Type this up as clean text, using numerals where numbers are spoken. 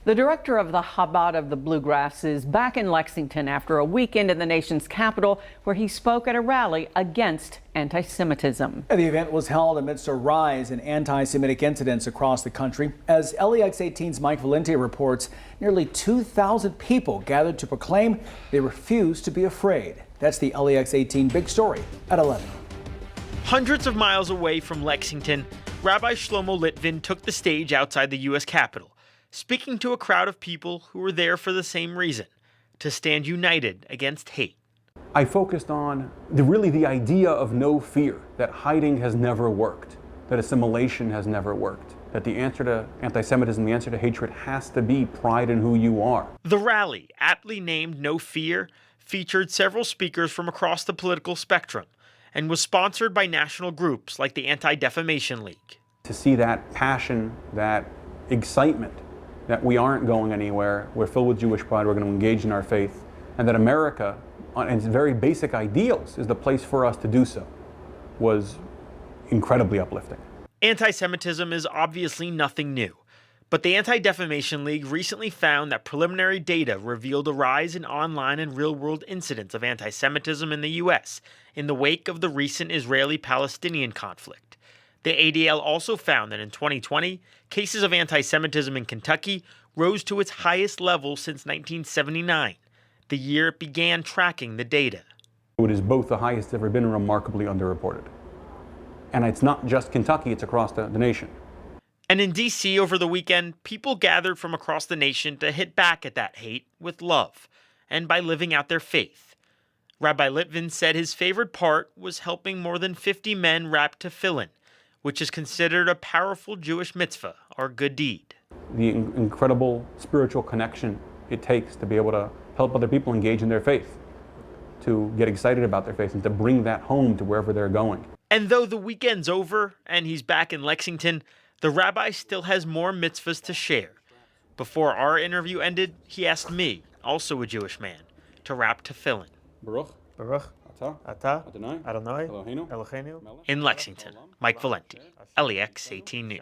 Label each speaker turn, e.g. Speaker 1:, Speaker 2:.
Speaker 1: The director of the Chabad of the Bluegrass is back in Lexington after a weekend in the nation's capital where he spoke at a rally against anti-Semitism.
Speaker 2: The event was held amidst a rise in anti-Semitic incidents across the country. As LEX 18's Mike Valenti reports, nearly 2,000 people gathered to proclaim they refuse to be afraid. That's the LEX 18 big story at 11.
Speaker 3: Hundreds of miles away from Lexington, Rabbi Shlomo Litvin took the stage outside the U.S. Capitol, speaking to a crowd of people who were there for the same reason, to stand united against hate.
Speaker 4: I focused on the idea of no fear, that hiding has never worked, that assimilation has never worked, that the answer to anti-Semitism, the answer to hatred has to be pride in who you are.
Speaker 3: The rally, aptly named No Fear, featured several speakers from across the political spectrum and was sponsored by national groups like the Anti-Defamation League.
Speaker 4: To see that passion, that excitement, that we aren't going anywhere, we're filled with Jewish pride, we're going to engage in our faith, and that America, on its very basic ideals, is the place for us to do so, was incredibly uplifting.
Speaker 3: Anti-Semitism is obviously nothing new, but the Anti-Defamation League recently found that preliminary data revealed a rise in online and real-world incidents of anti-Semitism in the U.S. in the wake of the recent Israeli-Palestinian conflict. The ADL also found that in 2020, cases of anti-Semitism in Kentucky rose to its highest level since 1979, the year it began tracking the data.
Speaker 4: It is both the highest it's ever been and remarkably underreported. And it's not just Kentucky, it's across the nation.
Speaker 3: And in D.C. over the weekend, people gathered from across the nation to hit back at that hate with love and by living out their faith. Rabbi Litvin said his favorite part was helping more than 50 men wrap tefillin, which is considered a powerful Jewish mitzvah, or good deed.
Speaker 4: The incredible spiritual connection it takes to be able to help other people engage in their faith, to get excited about their faith, and to bring that home to wherever they're going.
Speaker 3: And though the weekend's over and he's back in Lexington, the rabbi still has more mitzvahs to share. Before our interview ended, he asked me, also a Jewish man, to wrap tefillin.
Speaker 4: Baruch.
Speaker 3: Baruch. Atah. Adonai. Eloheinu. In Lexington, Mike Valenti, LEX 18 News.